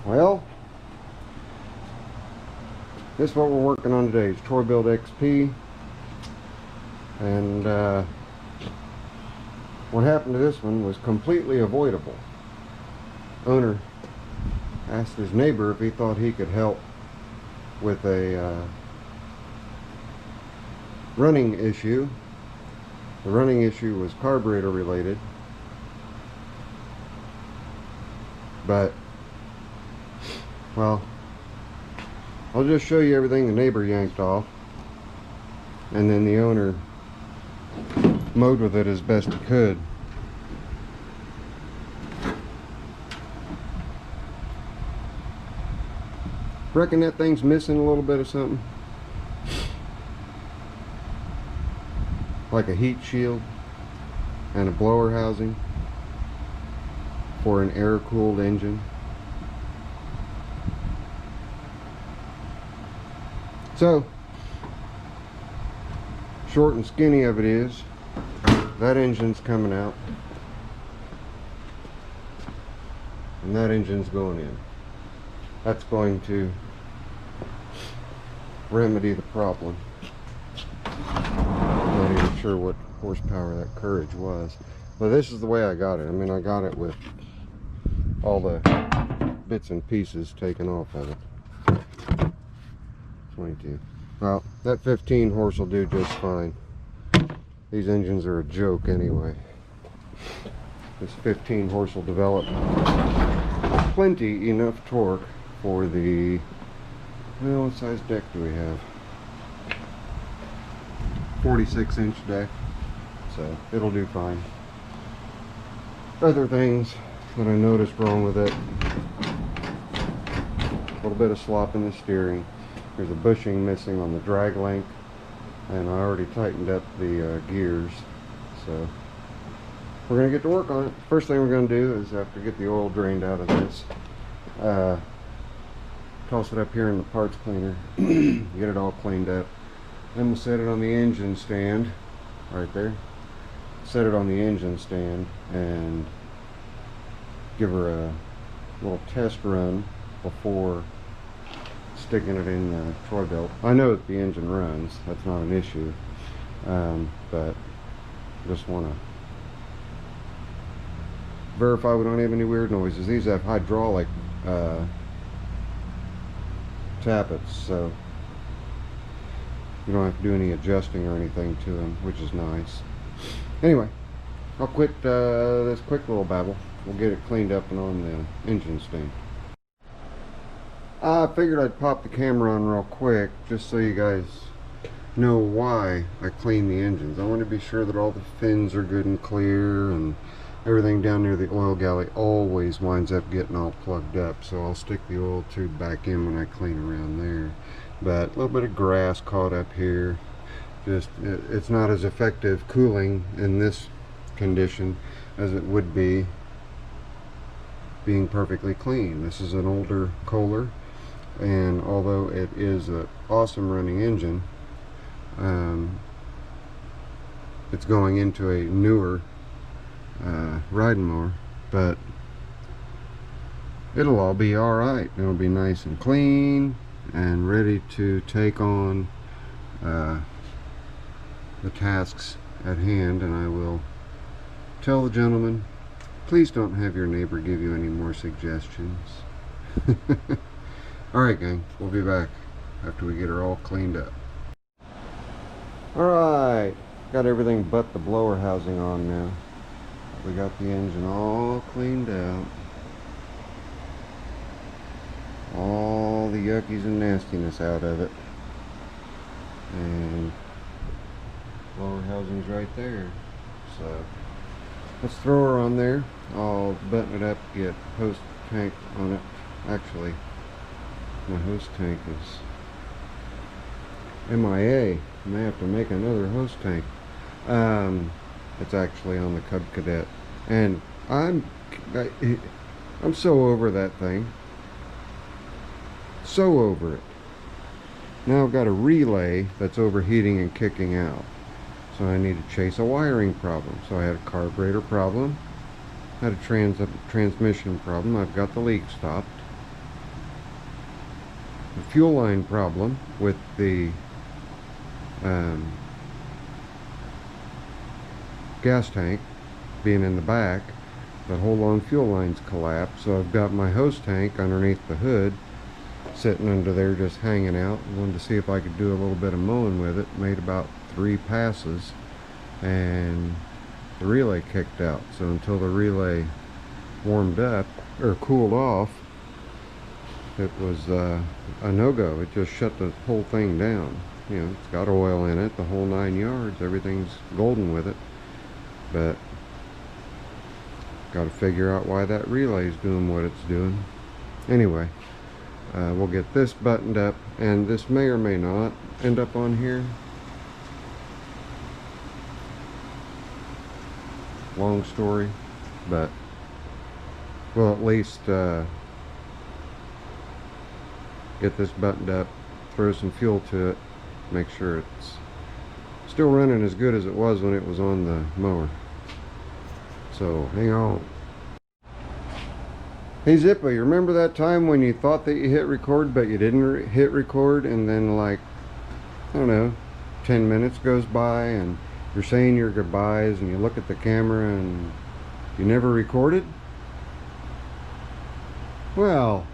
Well, this is what we're working on today. It's Troy Build XP, and what happened to this one was completely avoidable. Owner asked his neighbor if he thought he could help with a running issue. The running issue was carburetor related, but well, I'll just show you everything the neighbor yanked off, and then the owner mowed with it as best he could. Reckon that thing's missing a little bit of something, like a heat shield and a blower housing for an air-cooled engine. So, short and skinny of it is, that engine's coming out, and that engine's going in. That's going to remedy the problem. I'm not even sure what horsepower that Courage was, but this is the way I got it. I mean, I got it with all the bits and pieces taken off of it. 22. Well, that 15 horse will do just fine. These engines are a joke anyway. This 15 horse will develop plenty enough torque for the, well, what size deck do we have? 46-inch deck, so it'll do fine. Other things that I noticed wrong with it: a little bit of slop in the steering. There's a bushing missing on the drag link, and I already tightened up the gears, so we're going to get to work on it. First thing we're going to do is, after get the oil drained out of this, toss it up here in the parts cleaner, get it all cleaned up. Then we'll set it on the engine stand, right there. Set it on the engine stand and give her a little test run before sticking it in the Troy belt. I know that the engine runs, that's not an issue, but just want to verify we don't have any weird noises. These have hydraulic tappets, so you don't have to do any adjusting or anything to them, which is nice. Anyway, I'll quit this quick little babble. We'll get it cleaned up and on the engine stand. I figured I'd pop the camera on real quick just so you guys know why I clean the engines. I want to be sure that all the fins are good and clear, and everything down near the oil galley always winds up getting all plugged up, so I'll stick the oil tube back in when I clean around there. But a little bit of grass caught up here. Just it's not as effective cooling in this condition as it would be being perfectly clean. This is an older Kohler, and although it is an awesome running engine, it's going into a newer riding mower, but it'll all be alright. It'll be nice and clean and ready to take on the tasks at hand. And I will tell the gentleman, please don't have your neighbor give you any more suggestions. Alright gang, we'll be back after we get her all cleaned up. Alright, got everything but the blower housing on now. We got the engine all cleaned out. All the yuckies and nastiness out of it. And blower housing's right there. So let's throw her on there. I'll button it up, get hose tank on it. Actually, my hose tank is MIA. I may have to make another hose tank. It's actually on the Cub Cadet, and I'm so over that thing. So over it. Now I've got a relay that's overheating and kicking out, so I need to chase a wiring problem. So I had a carburetor problem, had a transmission problem. I've got the leak stopped. fuel line problem with the gas tank being in the back. The whole long fuel line's collapsed, so I've got my hose tank underneath the hood sitting under there just hanging out. I wanted to see if I could do a little bit of mowing with it. Made about 3 passes and the relay kicked out, so until the relay warmed up or cooled off, it was a no-go. It just shut the whole thing down. You know, it's got oil in it, the whole 9 yards, everything's golden with it, but got to figure out why that relay is doing what it's doing. Anyway, we'll get this buttoned up, and this may or may not end up on here. Long story, but we'll at least get this buttoned up, throw some fuel to it, make sure it's still running as good as it was when it was on the mower. So hang on. Hey Zippo, you remember that time when you thought that you hit record but you didn't hit record, and then, like, I don't know, 10 minutes goes by and you're saying your goodbyes and you look at the camera and you never recorded? Well,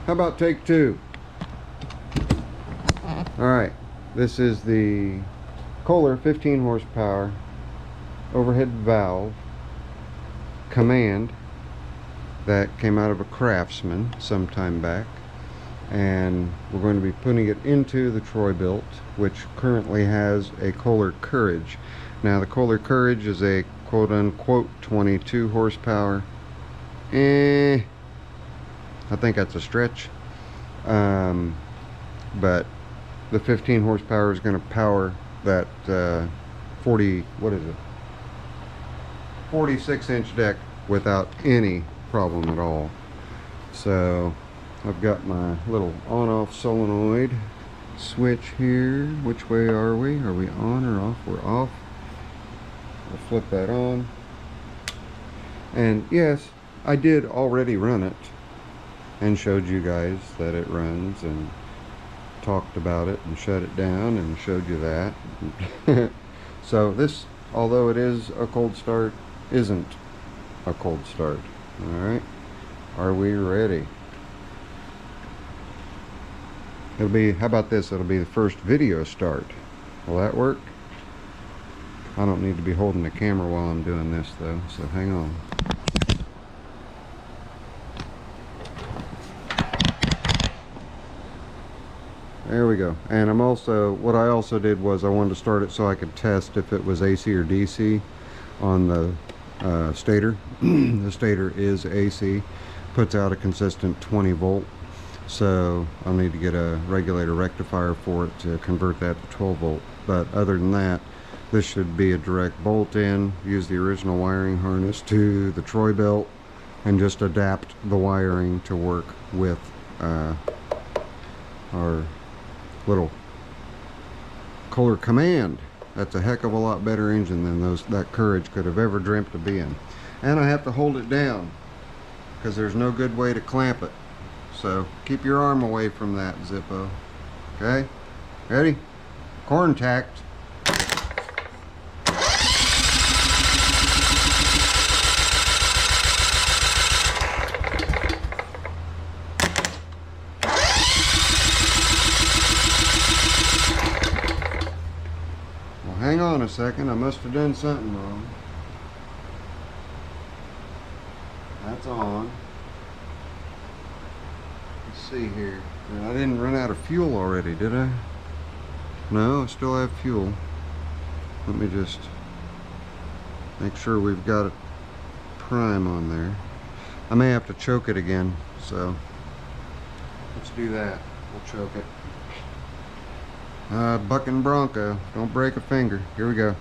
how about take 2? Alright, this is the Kohler 15 horsepower overhead valve Command that came out of a Craftsman some time back, and we're going to be putting it into the Troy-Bilt, which currently has a Kohler Courage. Now the Kohler Courage is a quote-unquote 22 horsepower. I think that's a stretch, but the 15 horsepower is going to power that 46-inch deck without any problem at all. So I've got my little on-off solenoid switch here. Which way are we? Are we on or off? We're off. We'll flip that on. And yes, I did already run it and showed you guys that it runs, and talked about it and shut it down and showed you that. So this, although it is a cold start, isn't a cold start. Alright, are we ready? It'll be, how about this, it'll be the first video start. Will that work? I don't need to be holding the camera while I'm doing this though, so hang on. There we go. And I'm also, what I also did was I wanted to start it so I could test if it was AC or DC on the stator. The stator is AC, puts out a consistent 20 volt, so I'll need to get a regulator rectifier for it to convert that to 12 volt. But other than that, this should be a direct bolt in. Use the original wiring harness to the Troy-Bilt and just adapt the wiring to work with our little Kohler Command. That's a heck of a lot better engine than that Courage could have ever dreamt of being. And I have to hold it down because there's no good way to clamp it. So keep your arm away from that, Zippo. Okay? Ready? Contact. Hang on a second, I must have done something wrong. That's on. Let's see here. I didn't run out of fuel already, did I? No, I still have fuel. Let me just make sure we've got it prime on there. I may have to choke it again, so let's do that. We'll choke it. Bucking Bronco, don't break a finger. Here we go.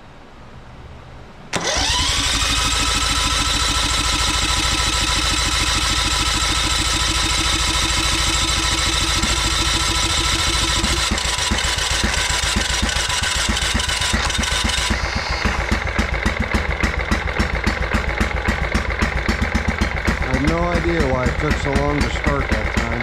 I have no idea why it took so long to start that time.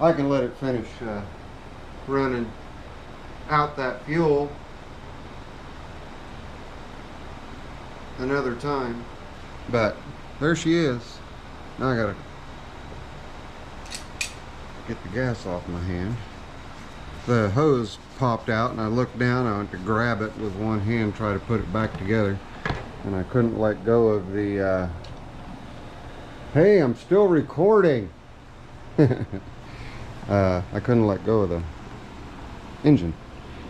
I can let it finish running out that fuel another time. But there she is. Now I gotta get the gas off my hand. The hose popped out and I looked down. I went to grab it with one hand, try to put it back together, and I couldn't let go of the hey, I'm still recording. I couldn't let go of the engine,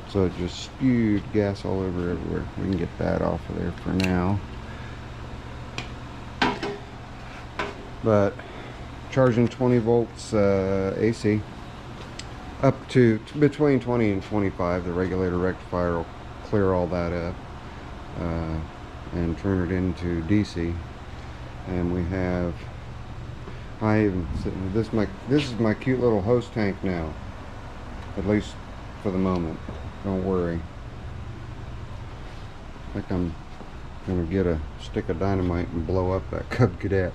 so it just spewed gas all over everywhere. We can get that off of there for now. But charging 20 volts AC up to between 20 and 25. The regulator rectifier will clear all that up and turn it into DC. And we have, this is my cute little hose tank now, at least for the moment. Don't worry. I think I'm gonna get a stick of dynamite and blow up that Cub Cadet.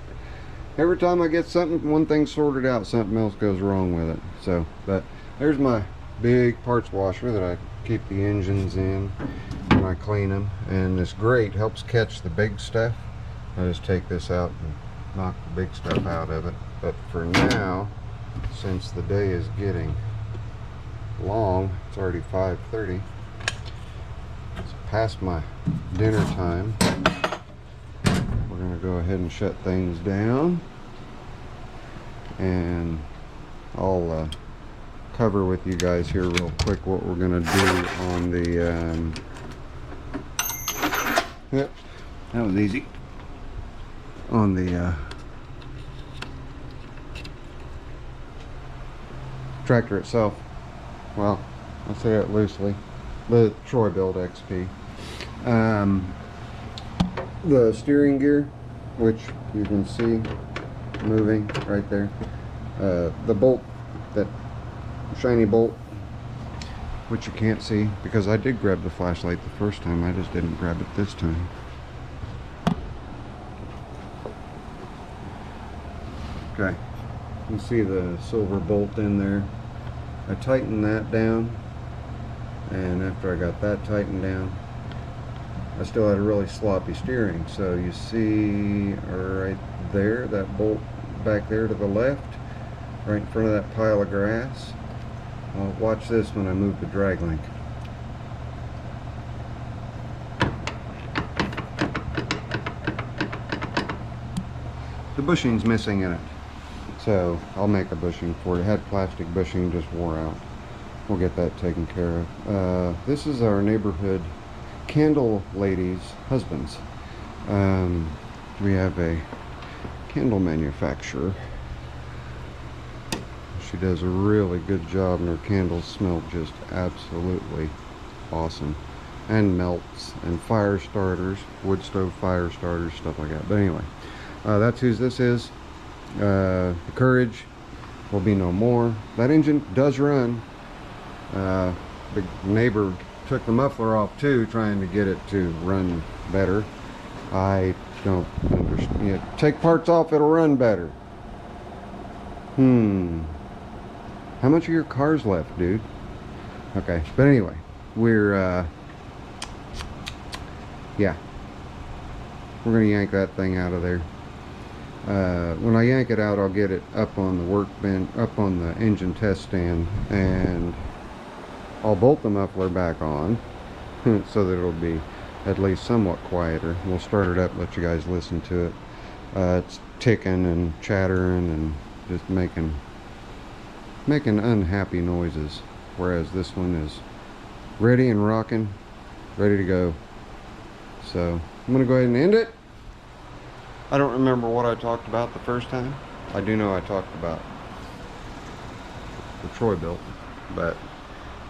Every time I get something, one thing sorted out, something else goes wrong with it. So, but there's my big parts washer that I keep the engines in when I clean them, and this grate helps catch the big stuff. I just take this out and knock the big stuff out of it. But for now, since the day is getting long, it's already 5:30. It's past my dinner time. We're gonna go ahead and shut things down, and I'll cover with you guys here real quick what we're gonna do on the yep, that was easy. On the tractor itself. Well, I'll say that loosely. The Troy-Bilt XP. The steering gear, which you can see moving right there. The bolt, that shiny bolt, which you can't see because I did grab the flashlight the first time. I just didn't grab it this time. Okay, you can see the silver bolt in there. I tightened that down, and after I got that tightened down, I still had a really sloppy steering. So you see right there, that bolt back there to the left, right in front of that pile of grass. I'll watch this when I move the drag link. The bushing's missing in it, so I'll make a bushing for it. It had plastic bushing, just wore out. We'll get that taken care of. This is our neighborhood candle lady's husband's. We have a candle manufacturer. She does a really good job, and her candles smell just absolutely awesome, and melts, and fire starters, wood stove fire starters, stuff like that. But anyway, that's whose this is. The Courage will be no more. That engine does run. The neighbor took the muffler off too, trying to get it to run better. I don't understand. You take parts off, it'll run better. How much of your car's left, dude? Okay, but anyway, we're yeah, we're gonna yank that thing out of there. When I yank it out, I'll get it up on the workbench, up on the engine test stand, and I'll bolt the muffler back on so that it'll be at least somewhat quieter. We'll start it up, let you guys listen to it. It's ticking and chattering and just making unhappy noises, whereas this one is ready and rocking, ready to go. So I'm gonna go ahead and end it. I don't remember what I talked about the first time. I do know I talked about the Troy-Bilt, but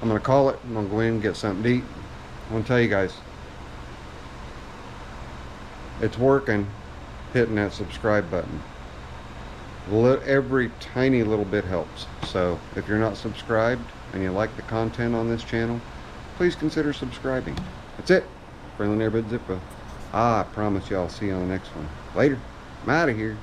I'm gonna call it. I'm gonna go in and get something to eat. I'm gonna tell you guys, it's working. Hitting that subscribe button, every tiny little bit helps. So if you're not subscribed and you like the content on this channel, please consider subscribing. That's it. Friendly neighborhood Zippo. I promise you I'll see you on the next one. Later. I'm out of here.